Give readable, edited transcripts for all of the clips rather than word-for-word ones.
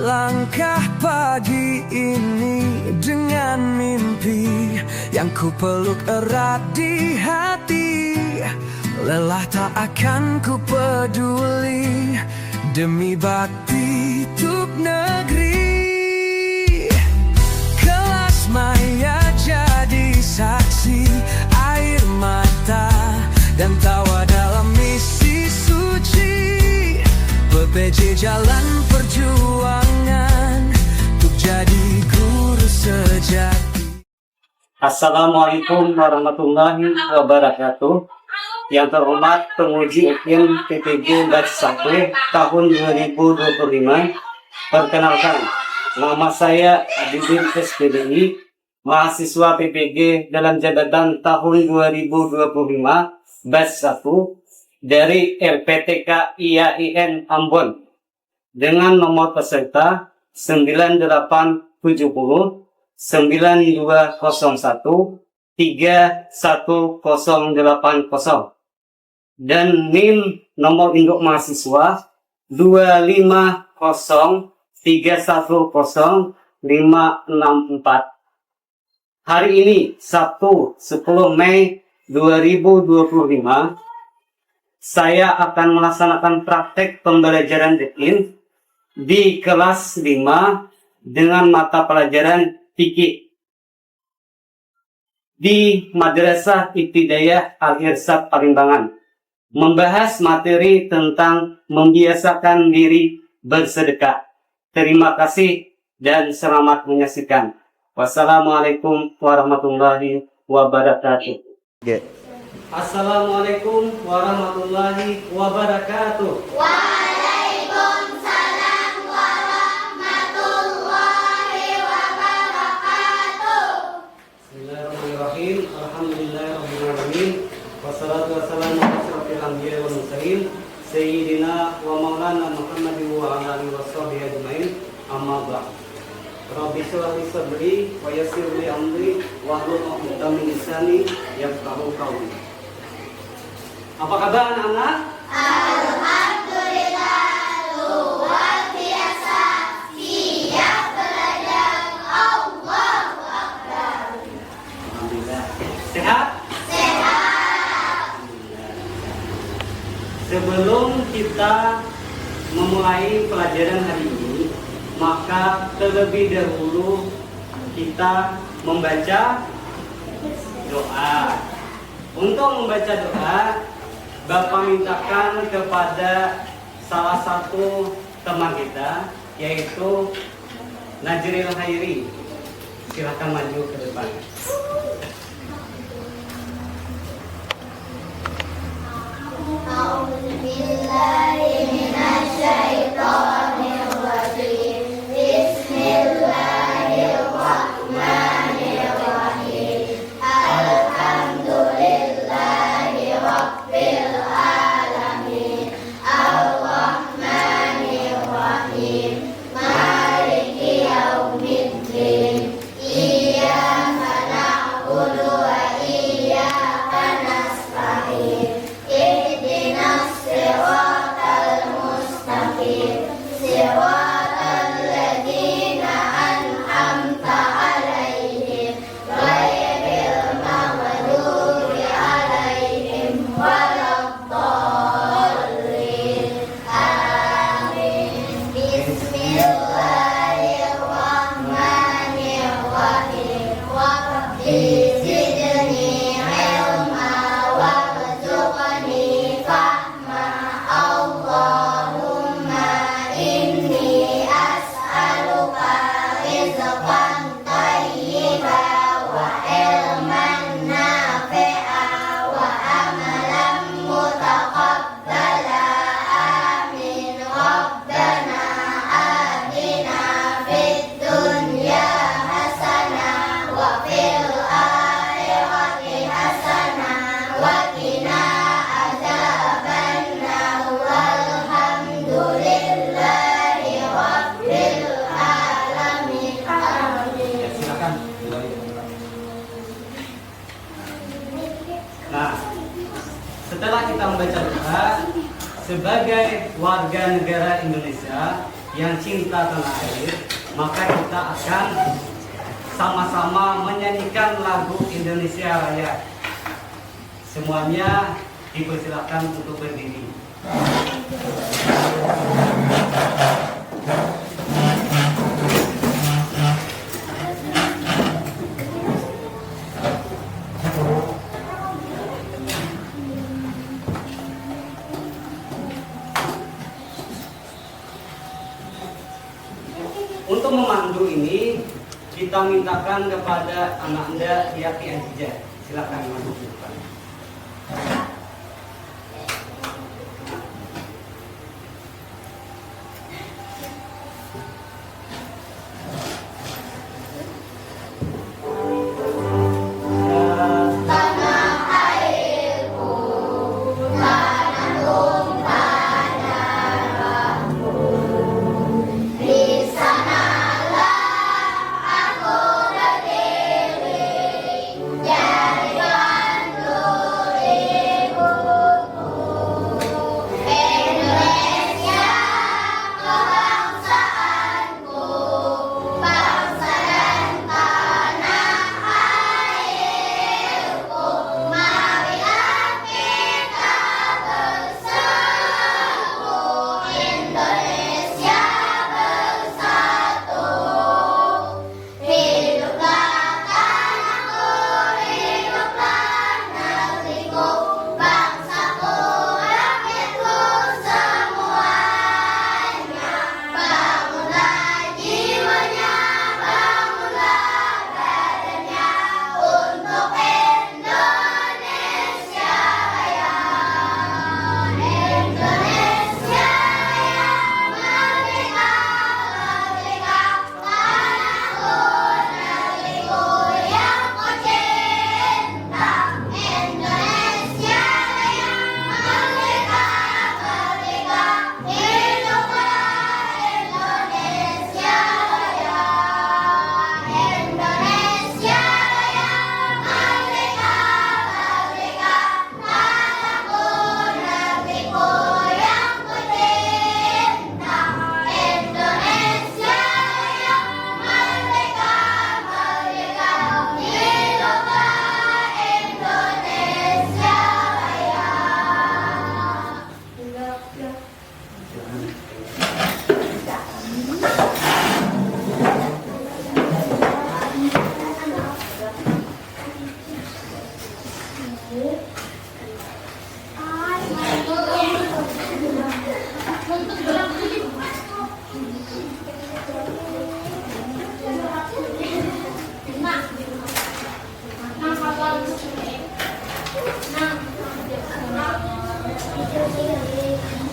Melangkah pagi ini dengan mimpi yang ku peluk erat di hati. Lelah tak akan ku peduli demi bakti tuk negeri. Kelas maya jadi saksi, air mata dan tawa dalam misi suci. PPJ jalan perjuangan untuk jadi guru sejati. Assalamualaikum warahmatullahi wabarakatuh. Yang terhormat penguji UKM PPG Batch 1 tahun 2025. Perkenalkan, nama saya Adidin SPDI, mahasiswa PPG dalam jabatan tahun 2025 Batch 1 dari LPTK IAIN Ambon dengan nomor peserta 9870 9201 31080 dan NIM nomor induk mahasiswa 250310564. Hari ini Sabtu 10 Mei 2025, saya akan melaksanakan praktek pembelajaran daring di kelas 5 dengan mata pelajaran fikih di Madrasah Ibtidaiyah Al-Irsyad Palimbangan, membahas materi tentang membiasakan diri bersedekah. Terima kasih dan selamat menyaksikan. Wassalamualaikum warahmatullahi wabarakatuh. Assalamualaikum warahmatullahi wabarakatuh. Waalaikumsalam warahmatullahi wabarakatuh. Bismillahirrahmanirrahim. Alhamdulillahirrahmanirrahim. Wassalatu wassalamu ala asyrafil anbiya'i wal mursalin sayyidina wa maulana Muhammadin wa ala alihi washabbihi ajmain. Amma ba'd. Rabbi shrah li sadri wa yassir li amri wahlul 'uqdatam min lisani yafqahu qawli. Apa kabar anak-anak? Alhamdulillah, luar biasa. Siap belajar. Allahu Akbar. Alhamdulillah. Sehat? Sehat. Sebelum kita memulai pelajaran hari ini, maka terlebih dahulu kita membaca doa. Untuk membaca doa, Bapak mintakan kepada salah satu teman kita, yaitu Najril Hairi. Silakan maju ke depan. A'udzubillahi minasyaitonir rajim. Bismillahirrahmanirrahim. Alhamdulillahi rabbil alamin. Ar-Rahmanir-Rahim. Maliki yaumiddin. Iyyaka na'budu wa iyyaka nasta'in. Ihdinas siratal mustaqim. Siratal ladzina an'amta 'alaihim ghairil maghdubi 'alaihim waladdallin. Amin. Bismillahirrahmanirrahim. Rabbi zidni ilma warzuqni fahma. Allahumma inni as'aluka rizqan thayyiban wa ilman nafi'a wa amalan mutaqabbala. Amin. Rabbana atina fid dunya hasanah wa fil akhirati hasanah wa qina adzabannar. Walhamdulillahi rabbil alamin. Amin. Ya, silakan. Nah, setelah kita membaca doa, sebagai warga negara Indonesia yang cinta tanah air, maka kita akan sama-sama menyanyikan lagu Indonesia Raya. Semuanya dipersilakan untuk berdiri. Untuk memandu ini, kita mintakan kepada anak Anda Yati Ajija. Silakan masuk ke depan.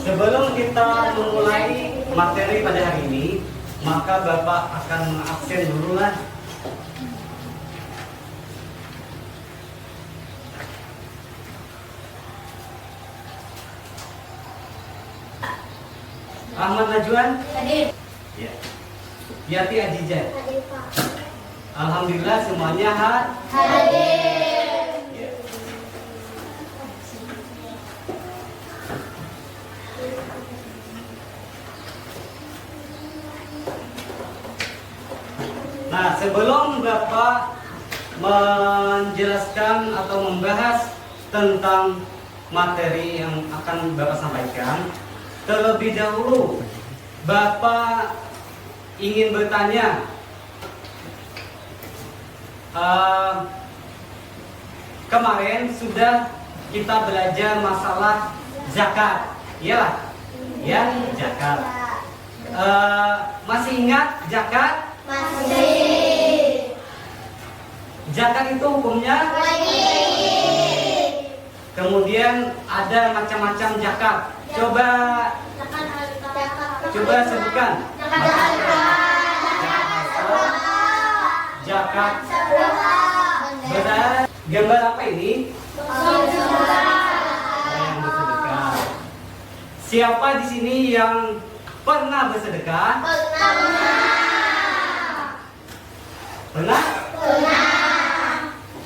Sebelum kita memulai materi pada hari ini, maka Bapak akan mengabsen dulu lah. Ahmad Najwan? Hadir. Ya. Yati Ajija? Hadir, Pak. Alhamdulillah semuanya Hadir. Ya. Nah, sebelum Bapak menjelaskan atau membahas tentang materi yang akan Bapak sampaikan, terlebih dahulu Bapak ingin bertanya, kemarin sudah kita belajar masalah zakat, iyalah, ya zakat. Masih ingat zakat? Masih. Zakat itu hukumnya? Wajib. Kemudian ada macam-macam zakat. Coba sebutkan. Zakat. Benar. Gambar apa ini? Yang bersedekah. Siapa di sini yang pernah bersedekah? Pernah?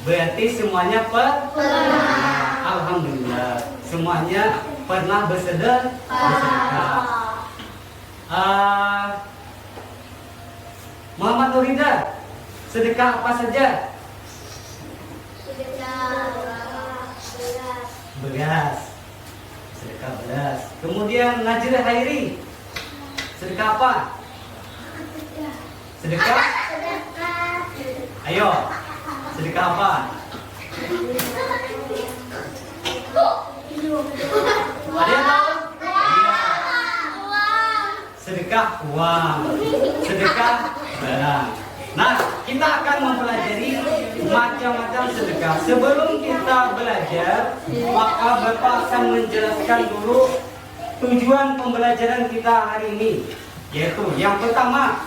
Berarti semuanya pernah. Alhamdulillah. Semuanya pernah bersedekah? Muhammad Nurida, sedekah apa saja? Beras. Sedekah beras. Kemudian Najir Hairi, sedekah apa? Sedekah? Ayo, sedekah apa? Ada yang tahu? Iya. Sedekah uang, sedekah barang. Nah, kita akan mempelajari macam-macam sedekah. Sebelum kita belajar, maka Bapak akan menjelaskan dulu tujuan pembelajaran kita hari ini. Yaitu yang pertama,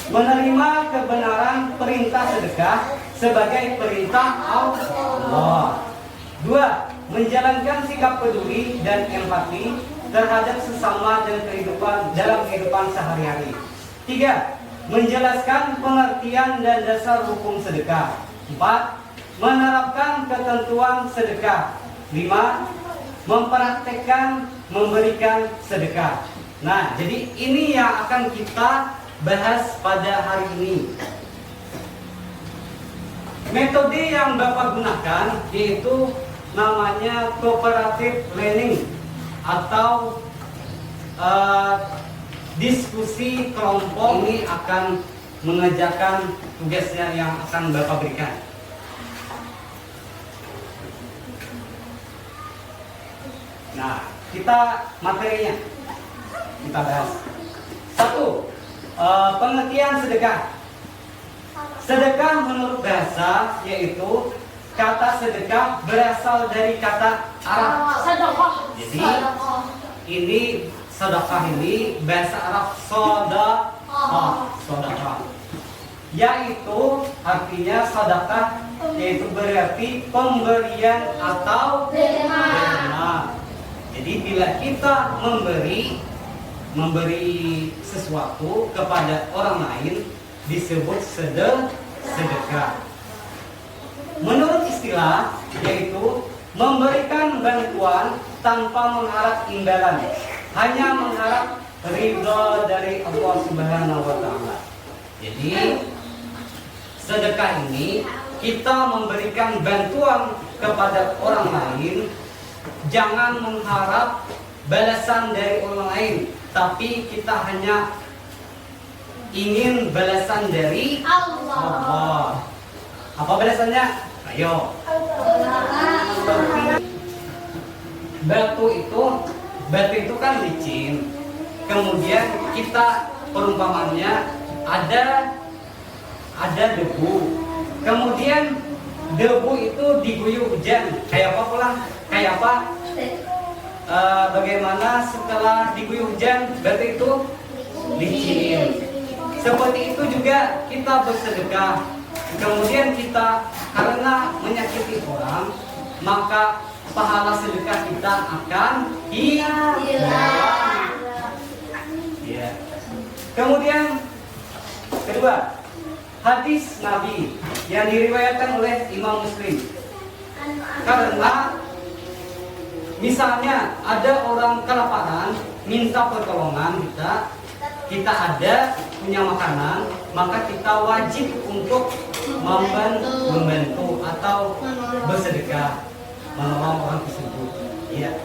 menerima kebenaran perintah sedekah sebagai perintah Allah. Dua, menjalankan sikap peduli dan empati terhadap sesama dan dalam kehidupan sehari-hari. Tiga, menjelaskan pengertian dan dasar hukum sedekah. 4. Menerapkan ketentuan sedekah. 5. Mempraktekkan memberikan sedekah. Nah, jadi ini yang akan kita bahas pada hari ini. Metode yang Bapak gunakan yaitu namanya cooperative learning atau diskusi kelompok. Ini akan mengerjakan tugasnya yang akan Bapak berikan. Nah, kita materinya kita bahas. 1. Pengertian sedekah. Sedekah menurut bahasa yaitu kata sedekah berasal dari kata Arab. Jadi ini sedekah ini bahasa Arab sedekah, yaitu artinya sedekah yaitu berarti pemberian atau derma. Jadi bila kita memberi sesuatu kepada orang lain disebut sedekah. Menurut istilah yaitu memberikan bantuan tanpa mengharap imbalan, hanya mengharap ridha dari Allah Subhanahu wa taala. Jadi sedekah ini kita memberikan bantuan kepada orang lain, jangan mengharap balasan dari orang lain, tapi kita hanya ingin balasan dari Allah. Apa balasannya? Ayo. Batu itu kan licin. Kemudian kita perumpamannya ada debu. Kemudian debu itu diguyur hujan. Kayak apa pula? Kayak apa? Bagaimana setelah diguyur hujan batu itu licin. Seperti itu juga kita bersedekah. Kemudian kita karena menyakiti orang, maka pahala sedekah kita akan hilang. Ya. Kemudian kedua, hadis Nabi yang diriwayatkan oleh Imam Muslim. Karena misalnya ada orang kelaparan, minta pertolongan kita ada punya makanan, maka kita wajib untuk membantu atau bersedekah menolong orang tersebut. Ya.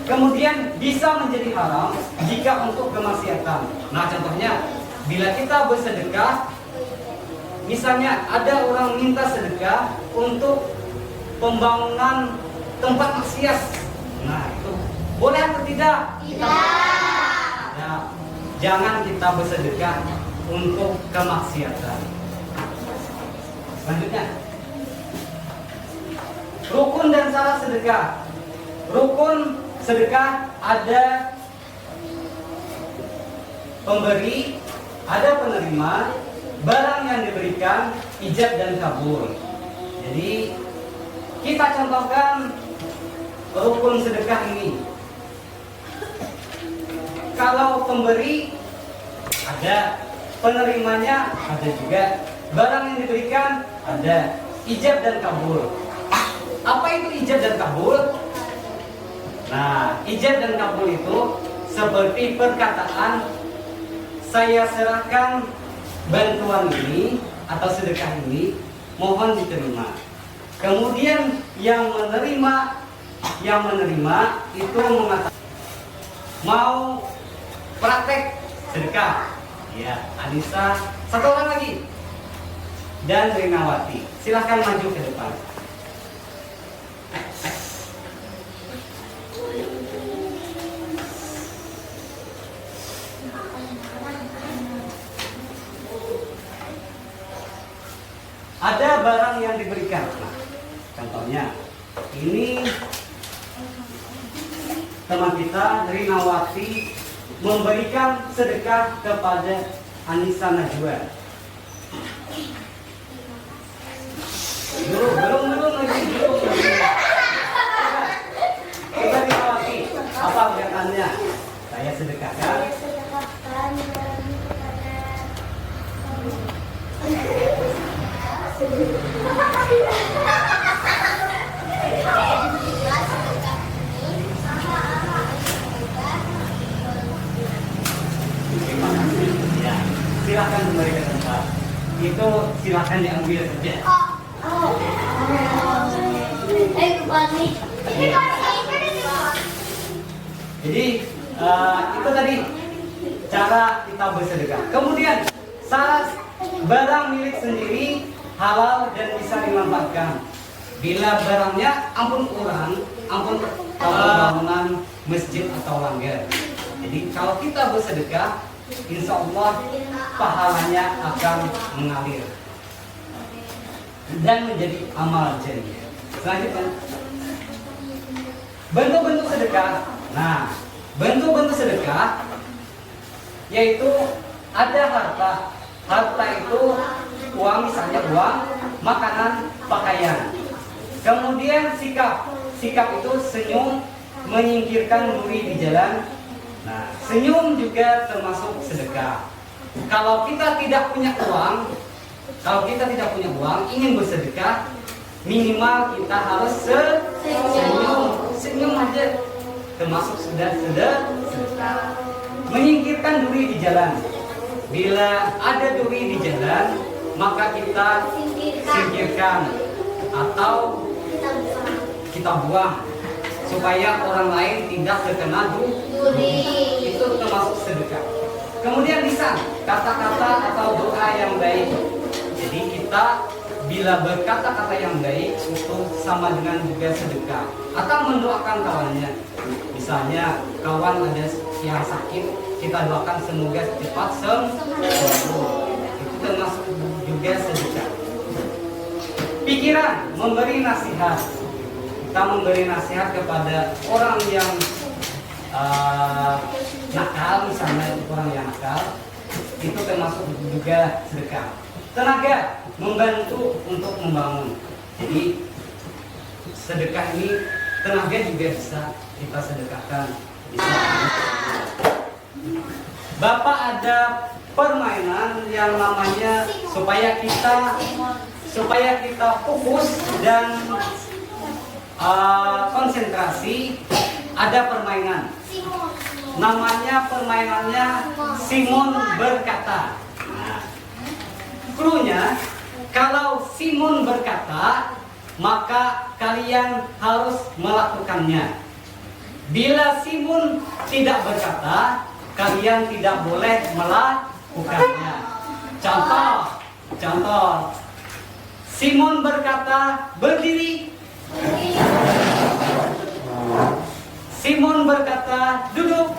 Kemudian bisa menjadi haram jika untuk kemaksiatan. Nah, contohnya bila kita bersedekah, misalnya ada orang minta sedekah untuk pembangunan tempat maksiat. Nah, itu boleh atau tidak? Tidak. Ya, jangan kita bersedekah untuk kemaksiatan. Selanjutnya, rukun dan syarat sedekah. Rukun sedekah ada pemberi, ada penerima, barang yang diberikan, ijab dan kabul. Jadi kita contohkan rukun sedekah ini. Kalau pemberi ada, penerimanya ada juga, barang yang diberikan ada, ijab dan kabul. Apa itu ijab dan kabul? Nah, ijab dan kabul itu seperti perkataan saya serahkan bantuan ini atau sedekah ini, mohon diterima. Kemudian yang menerima itu mengatakan mau praktek sedekah. Ya, Anissa, satu orang lagi. Dan Rinawati. Silahkan maju ke depan. Ada barang yang diberikan. Nah, contohnya ini teman kita Rinawati memberikan sedekah kepada Anissa Najwa. Belum lagi. Kita Rinawati, apa perkataannya? Saya sedekahkan. Terima kasih. Ya, silakan kembali ke tempat. Itu silakan diambil saja. Jadi itu tadi cara kita bersedekah. Kemudian salah barang milik sendiri halal dan bisa dimanfaatkan. Bila barangnya ampun bangunan masjid atau langgar. Jadi kalau kita bersedekah, insya Allah pahalanya akan mengalir dan menjadi amal jariah. Selanjutnya, bentuk-bentuk sedekah. Nah, bentuk-bentuk sedekah yaitu ada harta. Harta itu uang, misalnya uang, makanan, pakaian. Kemudian sikap. Sikap itu senyum, menyingkirkan duri di jalan. Nah, senyum juga termasuk sedekah. Kalau kita tidak punya uang, ingin bersedekah, minimal kita harus senyum. Senyum aja termasuk sudah sedekah. Menyingkirkan duri di jalan. Bila ada duri di jalan, maka kita singkirkan atau kita buang supaya orang lain tidak terkena duri. Itu termasuk sedekah. Kemudian lisan, kata-kata atau doa yang baik. Jadi kita bila berkata-kata yang baik itu sama dengan juga sedekah. Atau mendoakan kawannya. Misalnya kawan ada yang sakit, kita doakan semoga cepat sembuh. Itu termasuk juga sedekah. Pikiran, memberi nasihat. Kita memberi nasihat kepada orang yang nakal, misalnya orang yang nakal, itu termasuk juga sedekah. Tenaga, membantu untuk membangun. Jadi sedekah ini tenaga juga bisa kita sedekahkan. Bapak ada permainan yang namanya supaya kita fokus dan konsentrasi. Ada permainan. Namanya permainannya Simon berkata. Nah, cluenya kalau Simon berkata, maka kalian harus melakukannya. Bila Simon tidak berkata, kalian tidak boleh melakukannya. Contoh. Simon berkata, berdiri. Simon berkata, duduk.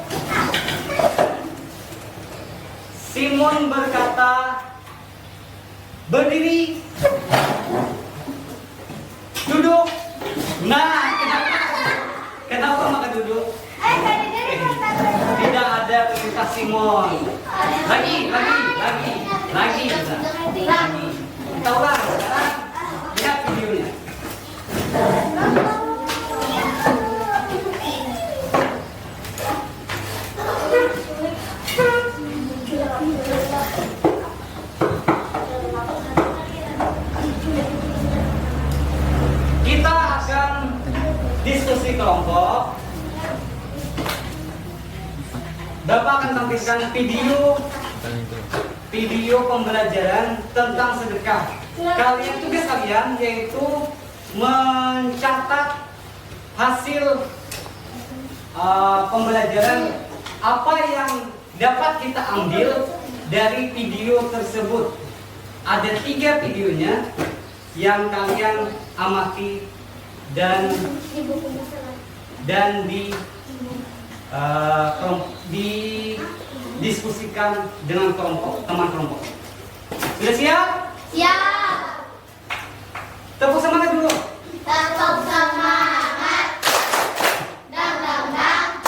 Simon berkata, berdiri. Duduk. Nah, kenapa maka duduk? Tidak ada perintah Simon. Lagi. Kita ulang sekarang. Lihat videonya. Kita akan diskusi kelompok. Bapak akan tampilkan video pembelajaran tentang sedekah. Tugas kalian yaitu mencatat hasil pembelajaran apa yang dapat kita ambil dari video tersebut. Ada 3 videonya yang kalian amati dan didiskusikan dengan teman kelompok. Sudah siap? Siap. Tepuk semangat dulu. Tepuk semangat. Dang dang dang.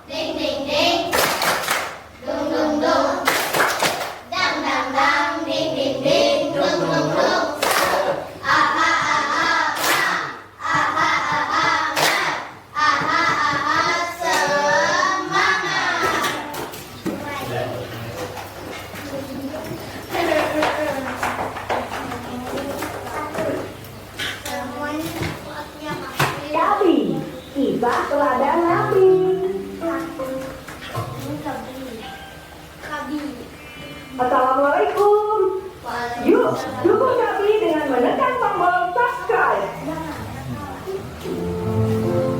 Ding ding ding. Dung dung dung. Dang dang dang. Ding ding ding. Dung dung dung. Aha aha aha. Aha aha aha. Aha aha semangat. Nabi, kisah teladan Nabi. Assalamualaikum. Yuk, dukung Nabi dengan menekan tombol subscribe.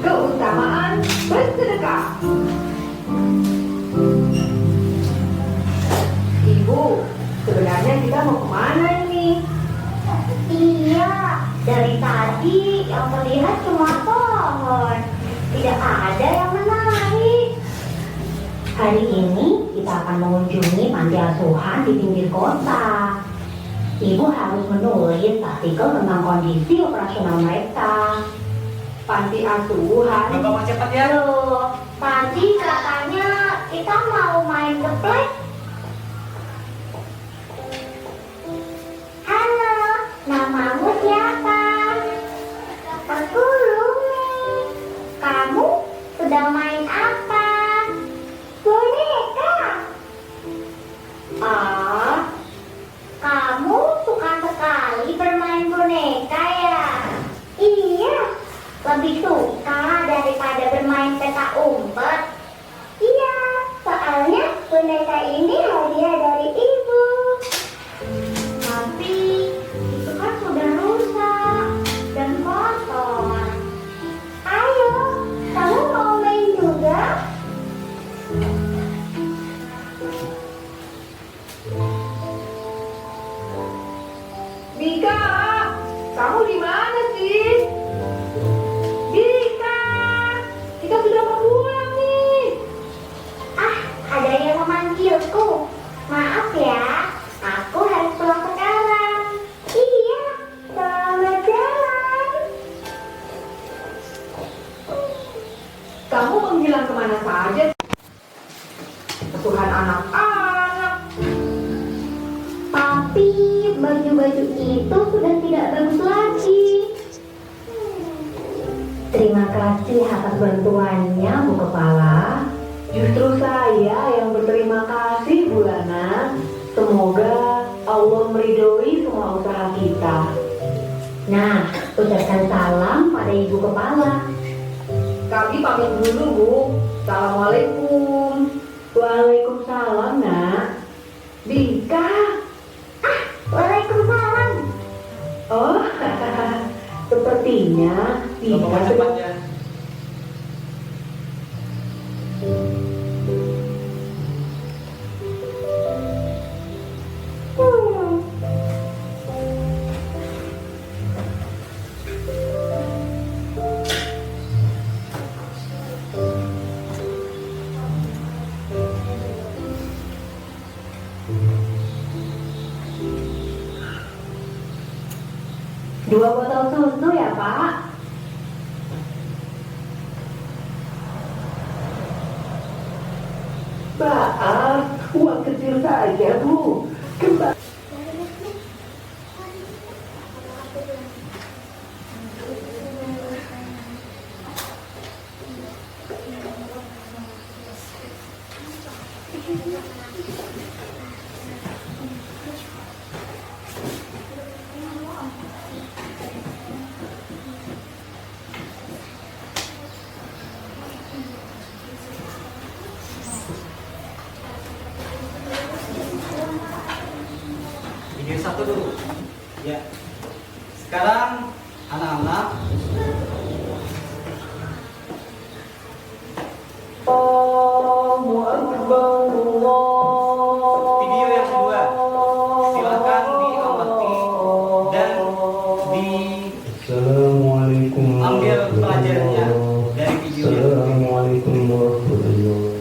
Keutamaan bersedekah. Ibu, sebenarnya kita mau kemana ini? Iya, dari tadi yang melihat cuma pohon, tidak ada yang menarik. Hari ini kita akan mengunjungi panti asuhan di pinggir kota. Ibu harus menulis artikel tentang kondisi operasional mereka. Panti asuhan. Bapak mau cepat ya. Loh, tadi katanya kita mau main geplek. Halo, namamu siapa? Aku Lumi. Kamu sedang main apa? Boneka. Ah, kamu suka sekali bermain boneka ya? Iya, lebih suka daripada bermain peta umpet. Iya, soalnya boneka ini hadiah dari ibu. Tapi itu kan sudah rusak dan kotor. Ayo, kamu mau main juga? Dika, kamu di mana sih? Dika, kita sudah mau pulang nih. Ah, ada yang memanggilku. Maaf ya, aku harus pulang sekarang. Iya, selamat jalan. Kamu menghilang kemana saja? Asuhan anak-anak. Tapi baju-baju itu sudah tidak bagus lagi. Terima kasih atas bantuannya, Bu Kepala. Justru saya yang berterima kasih, Bu Lana. Semoga Allah meridhoi semua usaha kita. Nah, ucapkan salam pada Ibu Kepala. Kami pamit dulu, Bu. Assalamualaikum. Waalaikumsalam, Nak. Dika. Waalaikumsalam. Oh, sepertinya Bapak mau cepat ya. Dua botol susu ya, Pak? Maaf, uang kecil saja, Bu. Kembali. Video 1 dulu. Ya. Sekarang anak-anak video yang kedua. Silakan diamati dan Assalamualaikum ambil pelajarannya dari video yang kedua. Assalamualaikum warahmatullahi.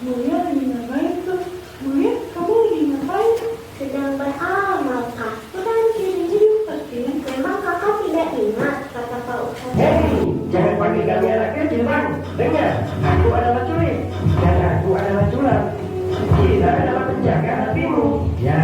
Mulia lagi ngapain tuh? Mulia, kamu lagi ngapain? Sedang beramal, Kak. Bukan jadi pasti. Memang kakak tidak ingat kata Pak Ustadz. Hei, jangan panggil kami anak kecil, Bang. Dengar, aku adalah curi dan aku adalah curang. Kita adalah penjaga hatimu. Ya,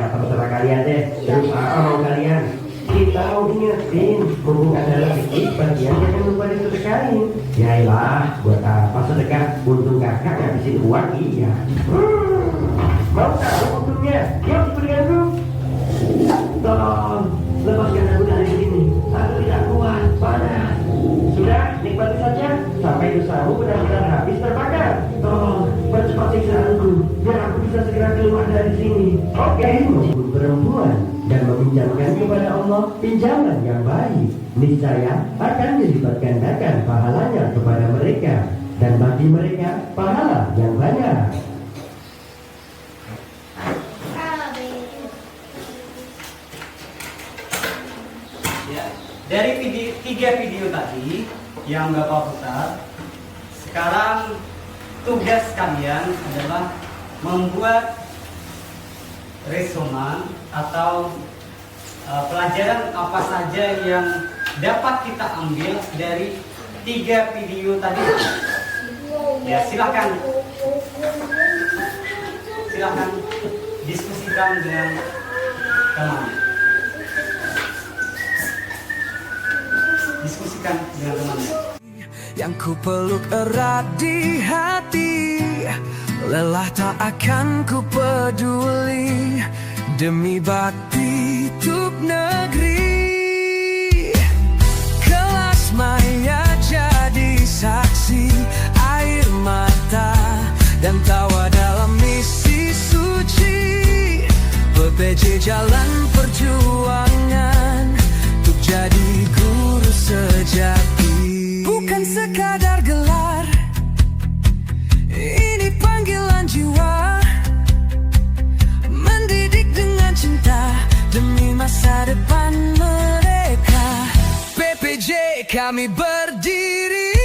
terserah kalian deh. Terus apa mau kalian? Kita mau ingetin, mumpung adalah sedikit bagian jangan lupa disedekahin. Yaelah, buat apa sedekah? Untung kakak ngabisin uang, iya. Mau tahu untungnya? Yuk, berikanku. Tolong, lepaskan aku dari sini. Aku tidak kuat, panas. Sudah, nikmati saja sampai dosamu benar-benar habis terbakar. Tolong, percepat siksaanku biar aku bisa segera keluar dari sini. Oke, meskipun perempuan dan meminjamkan kepada Allah pinjaman yang baik, niscaya akan dilipat gandakan pahalanya kepada mereka dan bagi mereka pahala yang banyak. Ya, dari tiga video tadi yang Bapak putar, sekarang tugas kalian adalah membuat resumen atau pelajaran apa saja yang dapat kita ambil dari tiga video tadi. Ya, silakan diskusikan dengan teman. Diskusikan dengan temannya. Yang ku peluk erat di hati, lelah tak akan ku peduli, demi bakti tuk negeri. Kelas maya jadi saksi, air mata dan tawa dalam misi suci, PPJ jalan perjuangan untuk jadi guru sejati. Bukan sekadar gelar, ini panggilan jiwa, mendidik dengan cinta demi masa depan mereka. PPJ kami berdiri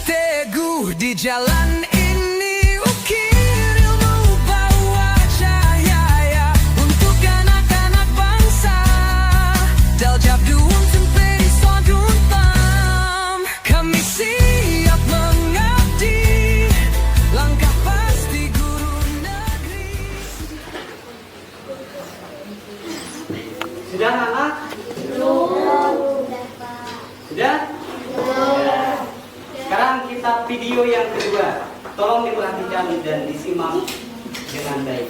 teguh di jalan ini, ukir ilmu bawa cahaya untuk anak-anak bangsa. Daljab duun semperi sodun tam, kami siap mengabdi, langkah pasti guru negeri. Sudah anak? Sudah? Sekarang kita video yang kedua. Tolong diperhatikan dan disimak dengan baik.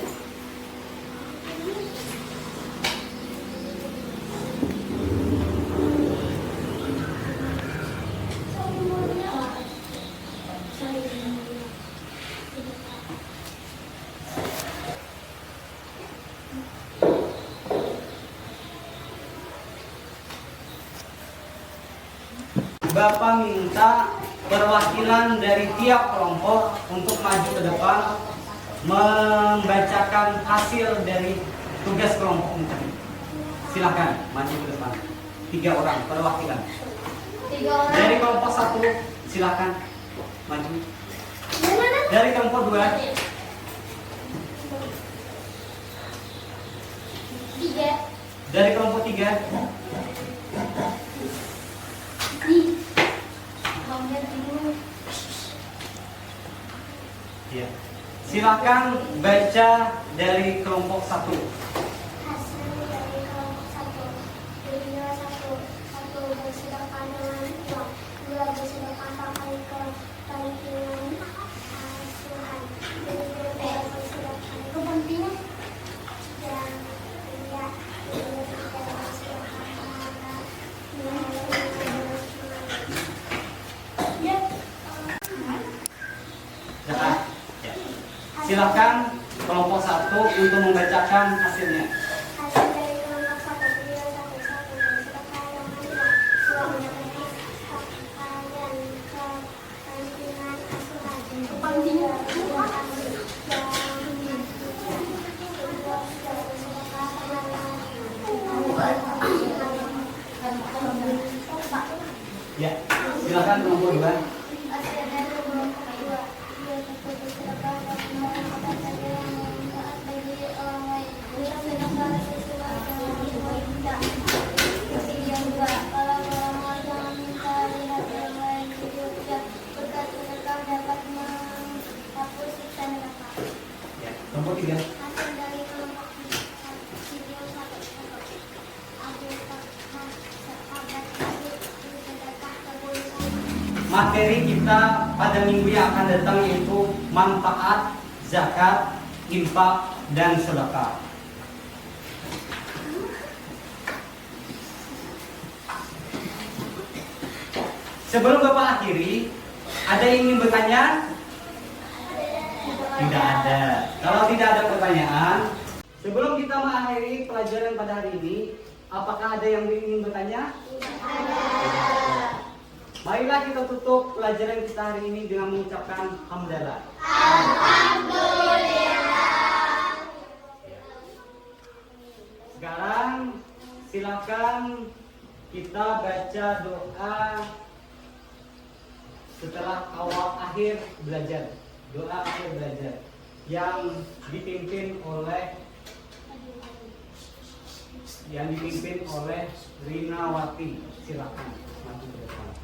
Bapak minta perwakilan dari tiap kelompok untuk maju ke depan membacakan hasil dari tugas kelompok tadi. Silakan maju ke depan. 3 orang perwakilan. 3 orang. Dari kelompok 1 silakan maju. Dari kelompok 2 3. dari kelompok 3 ya. Silakan baca dari kelompok 1. Hasil dari kelompok 1. Video 1 bersidang pandangan Silakan kelompok 1 untuk membacakan hasilnya. Hasil dari kelompok 1 beliau 1 dan sedekah yang manfaat sudah mendapat hak dan kepentingan asuhan kepentingan Ya, silakan kelompok 2. Ya, kelompok 3. Materi kita pada minggu yang akan datang yaitu manfaat zakat, infak, dan sedekah. Sebelum Bapak akhiri, ada yang ingin bertanya? Tidak ada. Kalau tidak ada pertanyaan, sebelum kita mengakhiri pelajaran pada hari ini, apakah ada yang ingin bertanya? Marilah kita tutup pelajaran kita hari ini dengan mengucapkan hamdalah. Alhamdulillah. Sekarang silakan kita baca doa setelah awal akhir belajar. Doa akhir belajar yang dipimpin oleh Rina Wati. Silakan maju ke depan.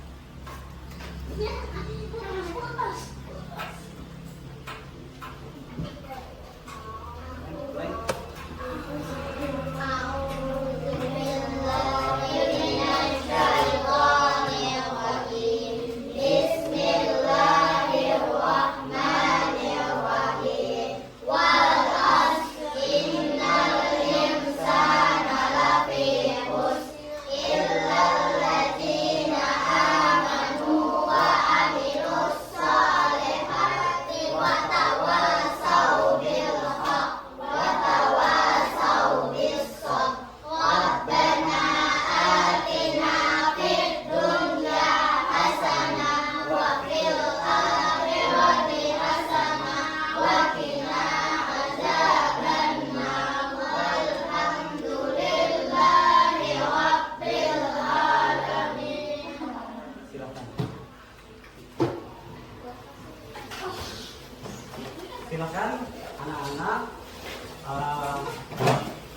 Silakan anak-anak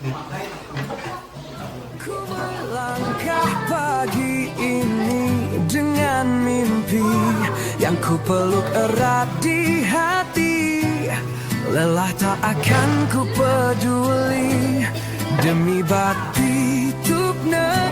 memakai. Ku melangkah pagi ini dengan mimpi yang ku peluk erat di hati. Lelah tak akan ku peduli demi bakti tuk negeri.